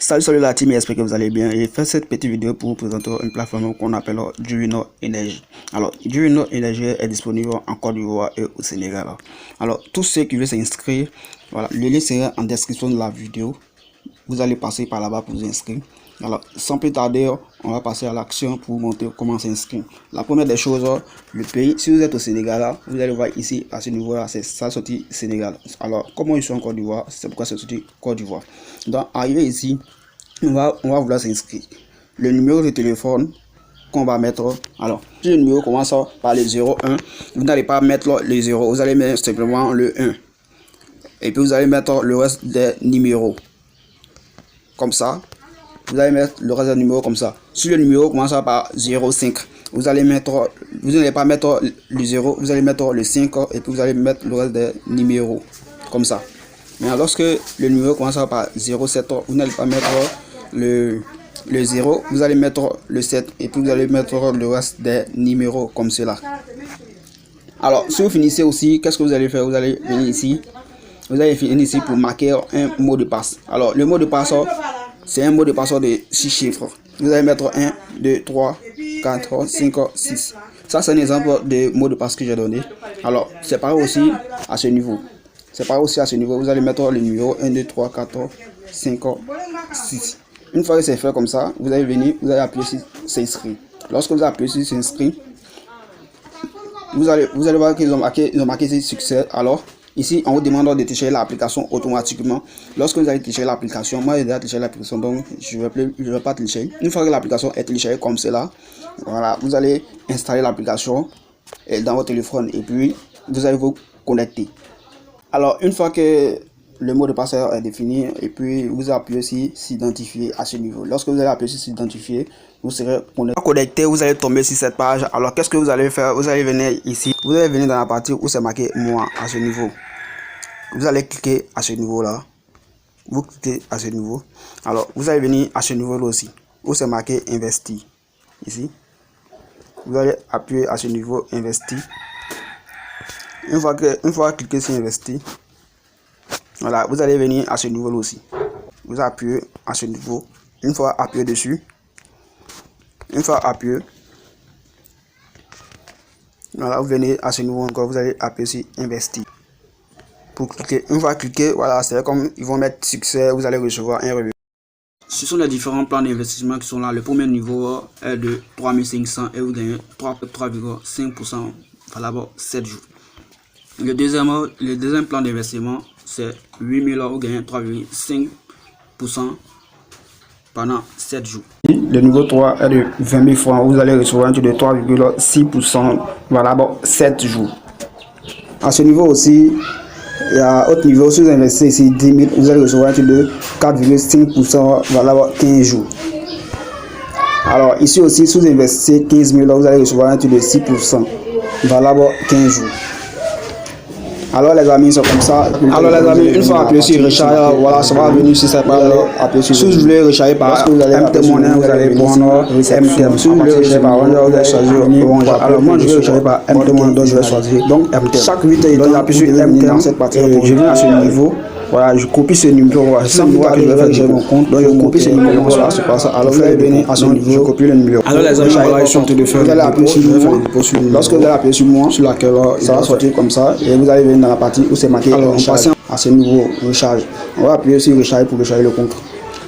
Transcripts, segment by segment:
Salut la team, j'espère que vous allez bien. J'ai fait cette petite vidéo pour vous présenter une plateforme qu'on appelle Duino Energy. Alors, Duino Energy est disponible en Côte d'Ivoire et au Sénégal. Alors, tous ceux qui veulent s'inscrire, voilà, le lien sera en description de la vidéo. Vous allez passer par là-bas pour vous inscrire. Alors, sans plus tarder, on va passer à l'action pour vous montrer comment s'inscrire. La première des choses, le pays, si vous êtes au Sénégal, vous allez voir ici, à ce niveau-là, c'est ça sorti Sénégal. Alors, comment ils sont en Côte d'Ivoire, c'est pourquoi c'est sorti Côte d'Ivoire. Donc, arrivé ici, on va vouloir s'inscrire. Le numéro de téléphone qu'on va mettre, alors, si le numéro commence par le 01, vous n'allez pas mettre le 0, vous allez mettre simplement le 1. Et puis, vous allez mettre le reste des numéros. Comme ça. Vous allez mettre le reste des numéros comme ça. Si le numéro commence par 05, vous n'allez pas mettre le 0, vous allez mettre le 5 et puis vous allez mettre le reste des numéros comme ça. Mais lorsque le numéro commence par 07, vous n'allez pas mettre le 0, vous allez mettre le 7 et puis vous allez mettre le reste des numéros comme cela. Alors, si vous finissez aussi, qu'est-ce que vous allez faire? Vous allez venir ici. Vous allez finir ici pour marquer un mot de passe. Alors, le mot de passe, c'est un mot de passe de 6 chiffres. Vous allez mettre 1, 2, 3, 4, 5, 6. Ça, c'est un exemple de mot de passe que j'ai donné. Alors, c'est pareil aussi à ce niveau. C'est pareil aussi à ce niveau. Vous allez mettre le numéro 1, 2, 3, 4, 5, 6. Une fois que c'est fait comme ça, vous allez venir, vous allez appuyer sur s'inscrire. Lorsque vous appuyez sur s'inscrire, vous allez voir qu'ils ont marqué succès. Alors, ici, on vous demande de télécharger l'application automatiquement. Lorsque vous allez télécharger l'application, moi j'ai déjà téléchargé l'application, donc je ne vais pas télécharger. Une fois que l'application est téléchargée comme cela, voilà, vous allez installer l'application dans votre téléphone et puis vous allez vous connecter. Alors, une fois que le mot de passe est défini et puis vous appuyez sur s'identifier à ce niveau. Lorsque vous allez appuyer sur s'identifier, vous serez connecté, vous allez tomber sur cette page. Alors, qu'est-ce que vous allez faire? Vous allez venir ici, vous allez venir dans la partie où c'est marqué moi à ce niveau. Vous allez cliquer à ce niveau là. Vous cliquez à ce niveau. Alors, vous allez venir à ce niveau là aussi, où c'est marqué investir. Ici, vous allez appuyer à ce niveau investir. Une fois cliqué sur investir, voilà, vous allez venir à ce niveau là aussi. Vous appuyez à ce niveau. Une fois appuyé dessus, une fois appuyé, voilà, vous venez à ce niveau encore, vous allez appuyer sur investir. Pour cliquer, une fois cliqué, voilà, c'est comme ils vont mettre succès, vous allez recevoir un revenu. Ce sont les différents plans d'investissement qui sont là. Le premier niveau est de 3500 et vous gagnez 3,5% valable 7 jours. Le deuxième plan d'investissement, c'est 8000 €, vous gagnez 3,5% pendant 7 jours. Le niveau 3 est de 20 000 francs, vous allez recevoir un taux de 3,6% valable 7 jours. À ce niveau aussi, il y a autre niveau, si vous investissez ici 10 000, vous allez recevoir un taux de 4,5% valable 15 jours. Alors ici aussi, si vous investissez 15 000 €, vous allez recevoir un taux de 6% valable 15 jours. Alors les amis, c'est comme ça. Alors les amis, une fois appuyé sur recharge, voilà, ça va venir sur cette page. Si vous voulez recharger par MT Money, vous allez prendre MT. Si vous voulez recharger par Orange, vous allez choisir Orange. Alors moi je vais recharger par MT Money, donc je vais choisir donc MT. Chaque 8 heures, j'appuie sur MT dans cette partie. Je viens à ce niveau. Voilà, je copie ce numéro. Sans moi que je vais faire j'ai mon compte, donc je copie ce numéro. Voilà, c'est pas ça. Alors vous allez venir à ce niveau, je copie le numéro. Alors les amis, voilà, ils sont en train de faire. Vous allez appuyer sur moi. Lorsque vous allez appuyer sur moi, sur laquelle ça va sortir comme ça, et vous allez venir dans la partie où c'est marqué. Alors on passe à ce niveau recharge. On va appuyer sur recharge pour recharger le compte.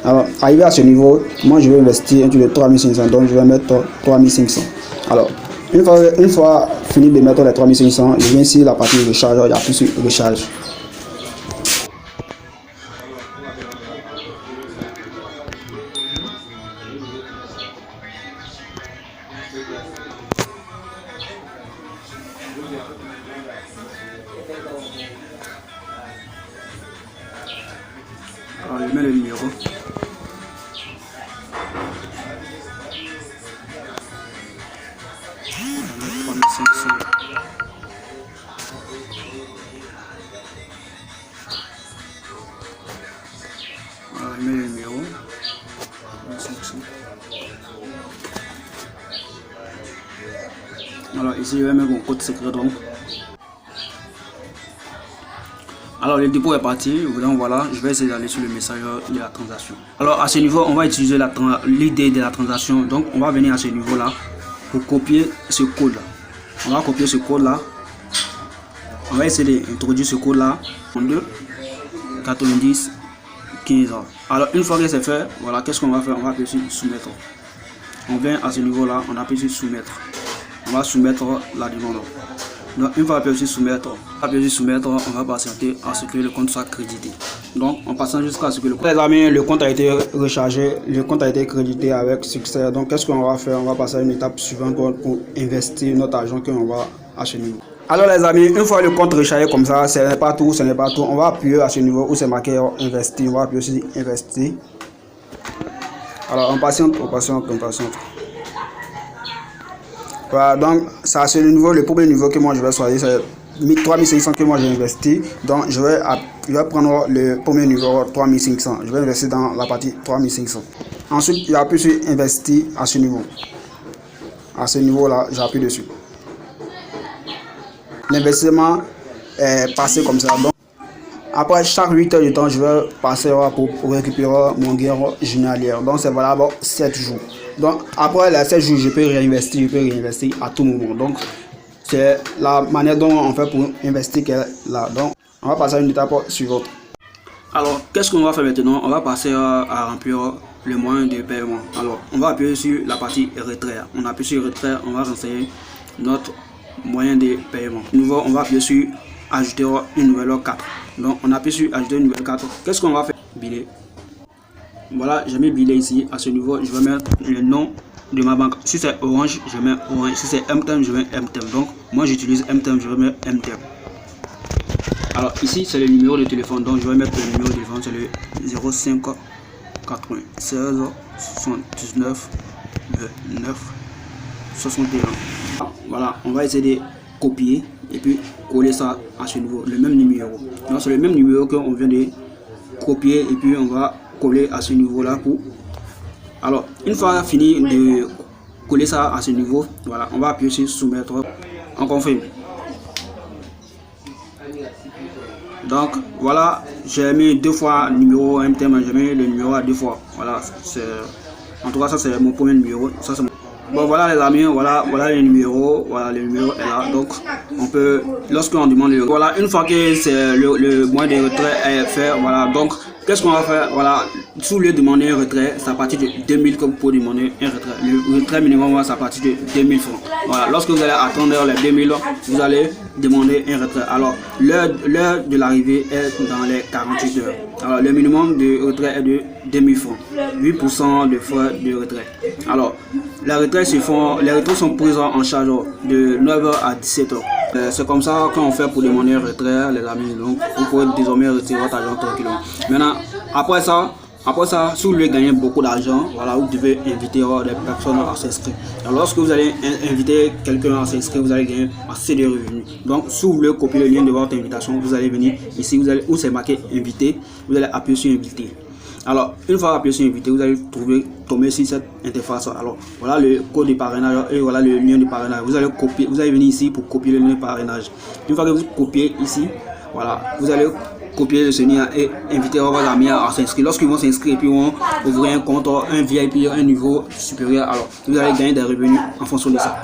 Alors arrivé à ce niveau, moi je vais investir un truc de 3500, donc je vais mettre 3500. Alors une fois fini de mettre les 3500, je viens sur la partie recharge, j'appuie sur recharge. Alors, je mets le numéro. Voilà, je mets le numéro. 3500. Alors ici je vais mettre mon code secret donc. Alors le dépôt est parti, donc voilà, je vais essayer d'aller sur le message de la transaction. Alors à ce niveau, on va utiliser l'idée de la transaction. Donc on va venir à ce niveau là pour copier ce code là. On va copier ce code là. On va essayer d'introduire ce code là en 2 90 15. Alors une fois que c'est fait, voilà, qu'est-ce qu'on va faire? On va appuyer sur soumettre. On vient à ce niveau là, on appuie sur soumettre. On va soumettre la demande. Donc une fois appuyer sur soumettre, on va patienter à ce que le compte soit crédité. Donc en passant jusqu'à ce que le compte a été rechargé, le compte a été crédité avec succès. Donc qu'est-ce qu'on va faire? On va passer à une étape suivante pour investir notre argent qu'on va à ce niveau. Alors les amis, une fois le compte rechargé comme ça, ce n'est pas tout, on va appuyer à ce niveau où c'est marqué investir, on va appuyer sur investir. Alors on patiente. Voilà, donc ça c'est le premier niveau que moi je vais choisir, c'est 3500 que moi j'ai investi. Donc je vais prendre le premier niveau 3500, je vais investir dans la partie 3500. Ensuite j'appuie sur investir à ce niveau. À ce niveau là, j'appuie dessus. L'investissement est passé comme ça. Donc après chaque 8 heures de temps, je vais passer pour récupérer mon gain journalier. Donc c'est valable 7 jours. Donc après les 7 jours, je peux réinvestir à tout moment. Donc c'est la manière dont on fait pour investir là. Donc on va passer à une étape suivante. Alors qu'est-ce qu'on va faire maintenant? On va passer à remplir le moyen de paiement. Alors on va appuyer sur la partie retrait. On appuie sur retrait, on va renseigner notre moyen de paiement. Nouveau, on va appuyer sur ajouter une nouvelle carte. Donc on appuie sur ajouter une nouvelle carte. Qu'est-ce qu'on va faire? Billet. Voilà, j'ai mis billet ici. À ce niveau, je vais mettre le nom de ma banque. Si c'est Orange, je mets Orange. Si c'est MTM, je mets MTM. Donc moi j'utilise MTM, je vais mettre MTM. Alors ici c'est le numéro de téléphone. Donc je vais mettre le numéro de téléphone, c'est le 05 96 79 29 61. Voilà, on va essayer de copier et puis coller ça à ce niveau, le même numéro. Donc c'est le même numéro qu'on vient de copier et puis on va coller à ce niveau là pour. Alors une fois fini de coller ça à ce niveau, voilà, on va appuyer sur soumettre. On confirme. Donc voilà, j'ai mis 2 fois numéro MTM, j'ai mis le numéro à 2 fois. Voilà, en tout cas ça c'est mon premier numéro. Ça, bon voilà les amis, voilà le numéro est là. Donc on peut, lorsqu'on demande le, voilà, une fois que c'est le moyen de retrait est fait, voilà, donc qu'est-ce qu'on va faire? Voilà, sous le demander un retrait, c'est à partir de 2000 que vous pouvez demander un retrait. Le retrait minimum c'est à partir de 2000 francs. Voilà, lorsque vous allez attendre les 2000, vous allez demander un retrait. Alors l'heure de l'arrivée est dans les 48 heures. Alors le minimum de retrait est de 2000 francs, 8% de frais de retrait. Alors les retraits sont pris en charge de 9h à 17h. C'est comme ça qu'on fait pour demander un retrait, les amis. Donc vous pouvez désormais retirer votre argent tranquillement. Maintenant, après ça, si vous voulez gagner beaucoup d'argent, voilà, vous devez inviter des personnes à s'inscrire. Alors lorsque vous allez inviter quelqu'un à s'inscrire, vous allez gagner assez de revenus. Donc si vous voulez copier le lien de votre invitation, vous allez venir ici, où c'est marqué inviter, vous allez appuyer sur inviter. Alors une fois appuyé sur inviter, vous allez tomber sur cette interface. Alors voilà le code de parrainage et voilà le lien de parrainage. Vous allez copier, vous allez venir ici pour copier le lien de parrainage. Une fois que vous copiez ici, voilà, vous allez copier ce lien et inviter vos amis à s'inscrire. Lorsqu'ils vont s'inscrire et puis vont ouvrir un compte, un VIP, un niveau supérieur, alors vous allez gagner des revenus en fonction de ça.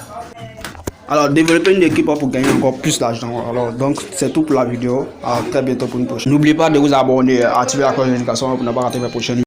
Alors développer une équipe pour gagner encore plus d'argent. Alors donc c'est tout pour la vidéo. À très bientôt pour une prochaine. N'oubliez pas de vous abonner, activer la cloche de notification pour ne pas rater mes prochaines vidéos.